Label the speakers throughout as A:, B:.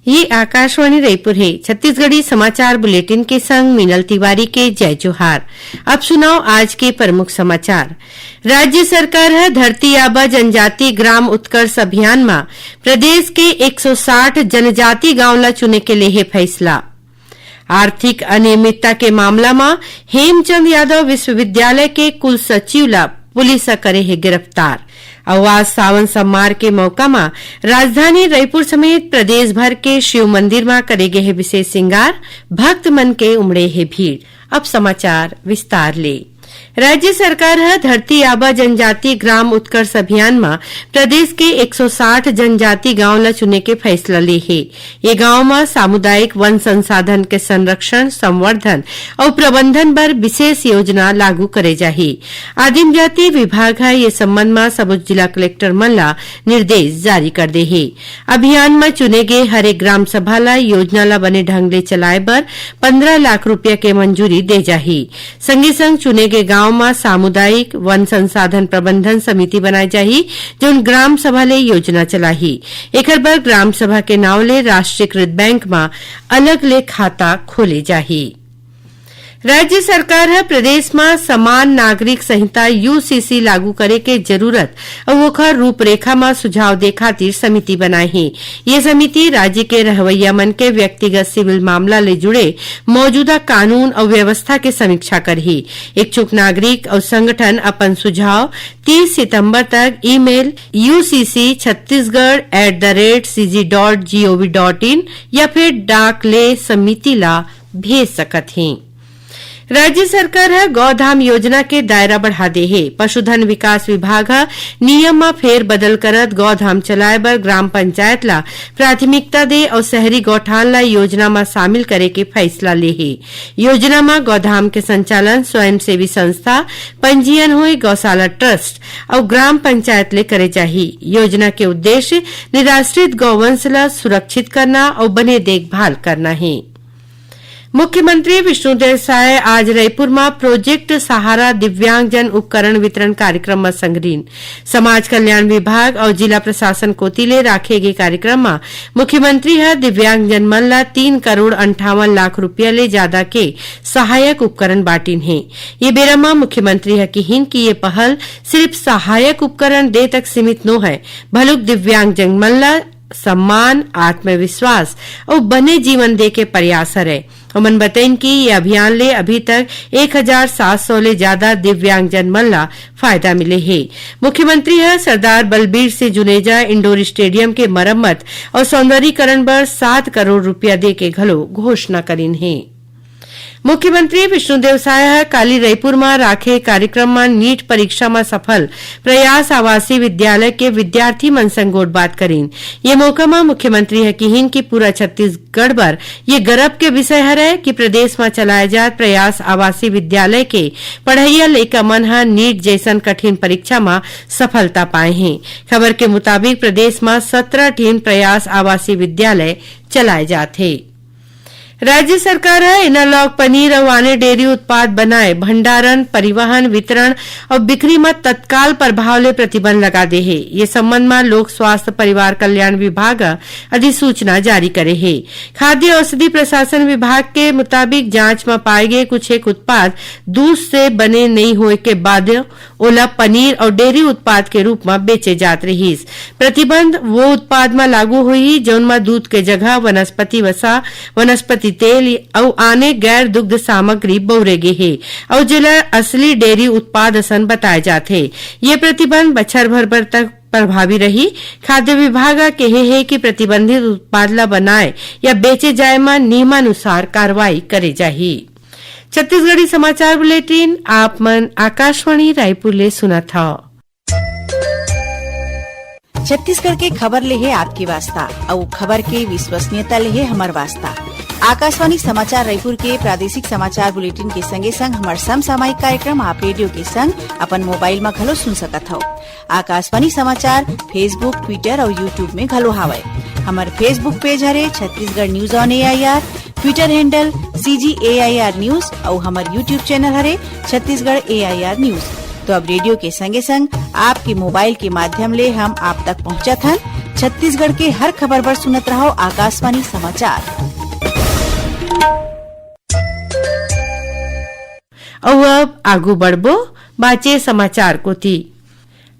A: ये आकाशवाणी रायपुर है। छत्तीसगढ़ी समाचार बुलेटिन के संग मीनल तिवारी के जय जोहार। अब सुनाओ आज के प्रमुख समाचार। राज्य सरकार है धरती आबा जनजाति ग्राम उत्कर्ष अभियान में प्रदेश के 160 जनजाति गांव ला चुने के लिए फैसला। आर्थिक अनियमितता के मामला में हेमचंद यादव विश्वविद्यालय के कुल सचिव ला पुलिस करे है गिरफ्तार। आज सावन सम्मार के मौका में राजधानी रायपुर समेत प्रदेश भर के शिव मंदिर में करे गए है विशेष श्रृंगार। भक्त मन के उमड़े है भीड़। अब समाचार विस्तार ले। राज्य सरकार है धरती आबा जनजाति ग्राम उत्कर्ष अभियान में प्रदेश के 160 जनजाति गांव ला चुने के फैसला ले है। ये गांव में सामुदायिक वन संसाधन के संरक्षण, संवर्धन और प्रबंधन पर विशेष योजना लागू करे जाही। आदिम जाति विभाग है ये संबंध में सब जिला कलेक्टर मन ला निर्देश जारी कर दे है। अभियान में चुने गए हर एक ग्राम सभा ला योजना ला बने ढंग ले चलाए बर 15 लाख रुपया के मंजूरी दे जाही। संगे संग चुने गए गांव में सामुदायिक वन संसाधन प्रबंधन समिति बनाई जाही जो ग्राम सभा ले योजना चलाही। एकर बर ग्राम सभा के नाव ले राष्ट्रीयकृत बैंक में अलग ले खाता खोले जाही। राज्य सरकार है प्रदेश में समान नागरिक संहिता यूसीसी लागू करे के जरूरत और ओकर रूपरेखा में सुझाव दे खातिर समिति बनाई है। ये समिति राज्य के रहवैया मन के व्यक्तिगत सिविल मामला ले जुड़े मौजूदा कानून और व्यवस्था के समीक्षा करही। इच्छुक नागरिक और संगठन अपन सुझाव 30 सितंबर तक ईमेल ucc.chhattisgarh@cg.gov.in या फिर डाक ले समिति ला भेज सकत हैं। राज्य सरकार है गौधाम योजना के दायरा बढ़ा दे है। पशुधन विकास विभाग है नियम में फेर बदल करत गौधाम चलाए बर ग्राम पंचायत ला प्राथमिकता दे और शहरी गौठान ला योजना में शामिल करे के फैसला ले है। योजना में गौधाम के संचालन स्वयंसेवी संस्था, पंजीयन हुए गौशाला ट्रस्ट और ग्राम पंचायत ले करे चाहिए। योजना के उद्देश्य निराश्रित गौवंश ला सुरक्षित करना और बने देखभाल करना है। मुख्यमंत्री विष्णुदेव साय आज रायपुर में प्रोजेक्ट सहारा दिव्यांगजन उपकरण वितरण कार्यक्रम में संगरीन। समाज कल्याण विभाग और जिला प्रशासन कोतिले राखे गए कार्यक्रम में मुख्यमंत्री है दिव्यांगजन मन ला 3,58 लाख रुपया ले ज्यादा के सहायक उपकरण बांटिन है। ये बेरा में मुख्यमंत्री है कहिन कि ये पहल सिर्फ सहायक उपकरण दे तक सीमित न है, भलुक दिव्यांगजन मन ला सम्मान, आत्मविश्वास और बने जीवन दे के प्रयास है। उमन बताइन कि ये अभियान ले अभी तक 1,700 ले ज्यादा दिव्यांगजन मन ला फायदा मिले है। मुख्यमंत्री है सरदार बलबीर सिंह जुनेजा इंडोर स्टेडियम के मरम्मत और सौंदर्यीकरण पर 7 करोड़ रुपया दे के घलो घोषणा करीन है। मुख्यमंत्री विष्णुदेव साय काली रायपुर में राखे कार्यक्रम में नीट परीक्षा में सफल प्रयास आवासीय विद्यालय के विद्यार्थी मन संग गोट बात करीन। ये मौका में मुख्यमंत्री है कहिन कि पूरा छत्तीसगढ़ भर ये गर्व के विषय है कि प्रदेश में चलाए जात प्रयास आवासीय विद्यालय के पढ़ैया लइका मन ह नीट जैसन कठिन परीक्षा में सफलता पाए हैं। खबर के मुताबिक प्रदेश में 17 टीम प्रयास आवासीय विद्यालय चलाए जाते। राज्य सरकार है एनालॉग पनीर और आने डेयरी उत्पाद बनाए भंडारण, परिवहन, वितरण और बिक्री में तत्काल प्रभाव ले प्रतिबंध लगा दे है। ये संबंध में लोक स्वास्थ्य परिवार कल्याण विभाग अधिसूचना जारी करे है। खाद्य औषधि प्रशासन विभाग के मुताबिक जांच में पाए गए कुछ एक उत्पाद दूध से बने नहीं होए के बाद ओला पनीर और डेयरी उत्पाद के रूप में बेचे जात रही। प्रतिबंध वो उत्पाद में लागू हुई जौन में दूध के जगह वनस्पति वसा, वनस्पति तेल और आने गैर दुग्ध सामग्री बौरे गे है और जिला असली डेयरी उत्पाद असन बताए जाते। ये प्रतिबंध बछर भर तक प्रभावी रही। खाद्य विभाग कहे है कि प्रतिबंधित उत्पाद ला बनाए या बेचे जाए में नियमानुसार कार्रवाई करे जाही। छत्तीसगढ़ी समाचार बुलेटिन आप मन आकाशवाणी रायपुर ले सुना था।
B: छत्तीसगढ़ के खबर ले है आपकी वास्ता और खबर के विश्वसनीयता ले है हमार वास्ता। आकाशवाणी समाचार रायपुर के प्रादेशिक समाचार बुलेटिन के संगे संग हमार समसामयिक कार्यक्रम आप रेडियो के संग अपन मोबाइल में घलो सुन सकत हो। आकाशवाणी समाचार फेसबुक, ट्विटर और यूट्यूब में घलो हावय। हमार फेसबुक पेज हरे Chhattisgarh news on AIR, Twitter handle CGAIR news और हमार यूट्यूब चैनल हरे छत्तीसगढ़ AIR न्यूज। तो अब रेडियो के संगे संग आपके मोबाइल के माध्यम ले हम आप तक पहुंचत हन। छत्तीसगढ़ के हर खबर पर सुनत रहो आकाशवाणी समाचार।
A: अब आगू बढ़बो बाचे समाचार को थी।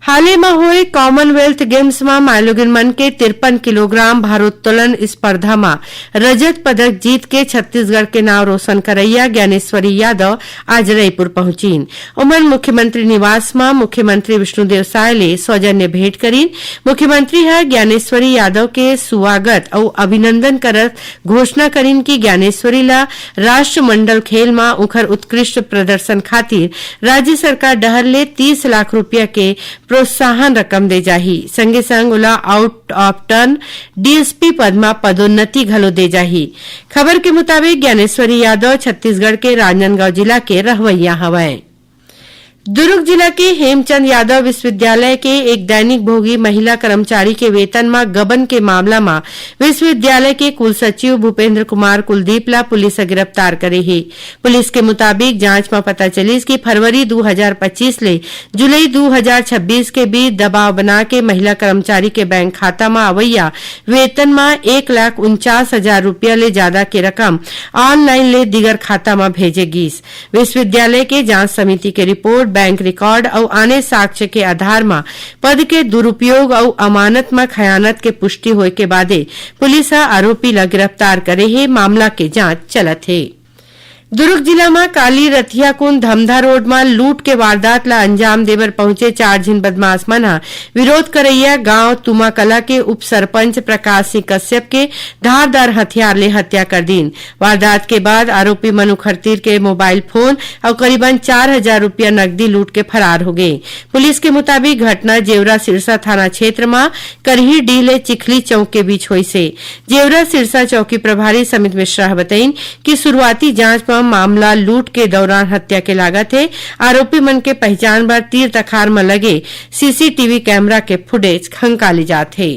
A: हाल में हुए कॉमनवेल्थ गेम्स में माइलोगिन मन के 53 किलोग्राम भारोत्तोलन स्पर्धा में रजत पदक जीत के छत्तीसगढ़ के नाम रोशन करैया ज्ञानेश्वरी यादव आज रायपुर पहुंचीन। उमन मुख्यमंत्री निवास में मुख्यमंत्री विष्णुदेव साय ले सौजन्य भेंट करीन। मुख्यमंत्री है ज्ञानेश्वरी यादव के स्वागत और अभिनंदन करत घोषणा करीन की ज्ञानेश्वरी ला राष्ट्रमंडल खेल में उखर उत्कृष्ट प्रदर्शन खातिर राज्य सरकार डहर ले 30 लाख रुपया के प्रोत्साहन रकम दे जाही। संगे संग उला आउट ऑफ टर्न डीएसपी पद में पदोन्नति घलो दे जाही। खबर के मुताबिक ज्ञानेश्वरी यादव छत्तीसगढ़ के राजनांदगांव जिला के रहवैया हवय। दुर्ग जिला के हेमचंद यादव विश्वविद्यालय के एक दैनिक भोगी महिला कर्मचारी के वेतन में गबन के मामला में विश्वविद्यालय के कुल सचिव भूपेंद्र कुमार कुलदीप ला पुलिस गिरफ्तार करे है। पुलिस के मुताबिक जांच में पता चली कि फरवरी 2025 ले जुलाई 2026 के बीच दबाव बना के महिला कर्मचारी के बैंक खाता में अवैया वेतन में 1,49,000 रूपया ले ज्यादा के रकम ऑनलाइन ले दिगर खाता में भेजे गीस। विश्वविद्यालय के जांच समिति के रिपोर्ट बैंक रिकॉर्ड और अन्य साक्ष्य के आधार में पद के दुरुपयोग और अमानत में खयानत के पुष्टि होए के बादे पुलिस आरोपी ला गिरफ्तार करे है। मामला के जांच चलत है। दुर्ग जिला में काली रथिया कुंड धमधा रोड में लूट के वारदात ला अंजाम देवर पहुंचे 4 झिन बदमाश मन विरोध करैया गांव तुमाकला के उप सरपंच प्रकाश सिंह कश्यप के धारदार हथियार ले हत्या कर दीन। वारदात के बाद आरोपी मनु खरतीर के मोबाइल फोन और करीबन 4,000 रूपया नकदी लूट के फरार हो गए। पुलिस के मुताबिक घटना जेवरा सिरसा थाना क्षेत्र में करही डीह ले चिखली चौक के बीच हुई से। जेवरा सिरसा चौकी प्रभारी समित मिश्रा बताइन कि शुरुआती जांच मामला लूट के दौरान हत्या के लागत है। आरोपी मन के पहचान बर तीर तखार में लगे सीसीटीवी कैमरा के फुटेज खंगाले जात है।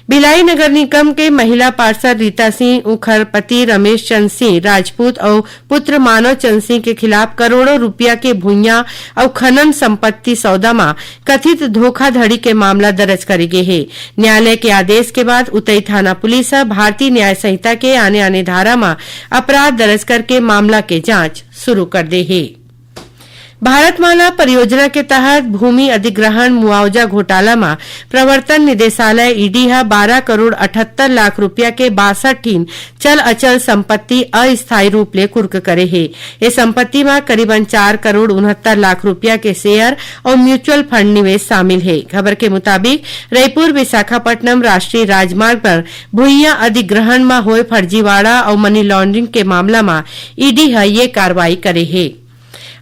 A: भिलाई नगर निगम के महिला पार्षद रीता सिंह उखर पति रमेश चंद सिंह राजपूत और पुत्र मानव चंद सिंह के खिलाफ करोड़ों रुपया के भूया और खनन संपत्ति सौदा में कथित धोखाधड़ी के मामला दर्ज करे गए है। न्यायालय के आदेश के बाद उतई थाना पुलिस भारतीय न्याय संहिता के आने धारा में अपराध दर्ज करके मामला के जांच शुरू कर दे है। भारतमाला परियोजना के तहत भूमि अधिग्रहण मुआवजा घोटाला में प्रवर्तन निदेशालय ईडी 12 करोड़ 78 लाख रुपया के 62 चल अचल संपत्ति अस्थायी रूप ले कुर्क करे है। ये संपत्ति में करीबन 4 करोड़ 69 लाख रुपया के शेयर और म्यूचुअल फंड निवेश शामिल है। खबर के मुताबिक रायपुर विशाखापट्टनम राष्ट्रीय राजमार्ग पर भूइयां अधिग्रहण में हुए फर्जीवाड़ा और मनी लॉन्ड्रिंग के मामला में ईडी ये कार्रवाई करे है।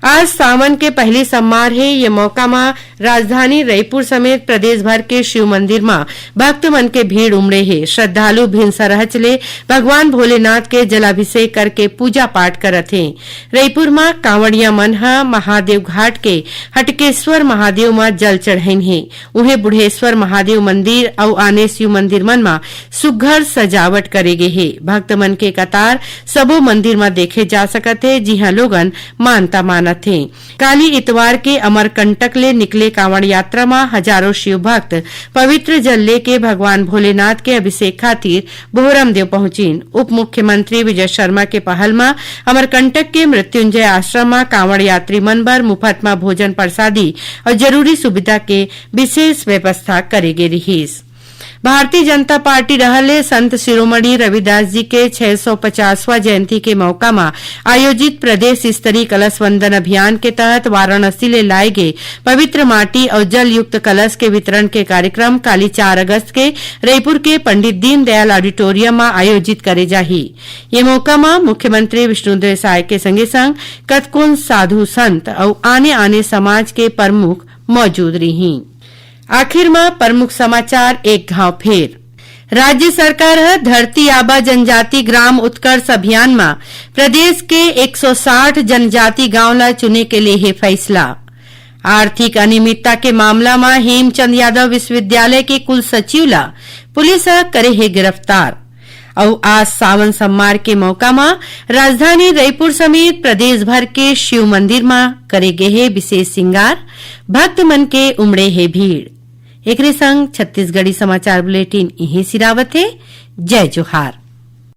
A: आज सावन के पहली सोमवार है। ये मौका में राजधानी रायपुर समेत प्रदेश भर के शिव मंदिर में भक्त मन के भीड़ उमड़े है। श्रद्धालु भिन्न सरह चले भगवान भोलेनाथ के जलाभिषेक करके पूजा पाठ करत है। रायपुर में कांवड़िया मन महादेव घाट के हटकेश्वर महादेव में जल चढ़ाइन है। उन्हें बुढ़ेश्वर महादेव मंदिर और आने शिव मंदिर मन में सुघ्घर सजावट करे गे है। भक्त मन के कतार सबो मंदिर में देखे जा सकत है, जिहां लोगन मानता मानत थे। काली इतवार के अमरकंटक ले निकले कांवड़ यात्रा में हजारों शिव भक्त पवित्र जल लेके भगवान भोलेनाथ के अभिषेक खातिर बोहरमदेव पहुंचीन। उप मुख्यमंत्री विजय शर्मा के पहल में अमरकंटक के मृत्युंजय आश्रम में कांवड़ यात्री मन बर मुफ्त में भोजन प्रसादी और जरूरी सुविधा के विशेष व्यवस्था करे गे रहीस। भारतीय जनता पार्टी रहले संत शिरोमणि रविदास जी के 650वां जयंती के मौका में आयोजित प्रदेश स्तरीय कलश वंदन अभियान के तहत वाराणसी ले लाए गए पवित्र माटी और जल युक्त कलश के वितरण के कार्यक्रम काली 4 अगस्त के रायपुर के पंडित दीनदयाल ऑडिटोरियम में आयोजित करे जाही। ये मौका में मुख्यमंत्री विष्णुदेव साय के संगे संग कतकोन साधु संत और आने समाज के प्रमुख मौजूद रही। आखिर में प्रमुख समाचार एक घाव फेर। राज्य सरकार धरती आबा जनजाति ग्राम उत्कर्ष अभियान में प्रदेश के 160 जनजाति गांव ला चुने के लिए है फैसला। आर्थिक अनियमितता के मामला में हेमचंद यादव विश्वविद्यालय के कुल सचिव ला पुलिस करे है गिरफ्तार। और आज सावन सोमवार के मौका में राजधानी रायपुर समेत प्रदेश भर के शिव मंदिर में करे गए है विशेष श्रृंगार। भक्त मन के उमड़े है भीड़। एकरे संग छत्तीसगढ़ी समाचार बुलेटिन इहीं सिरावत है। जय जोहार।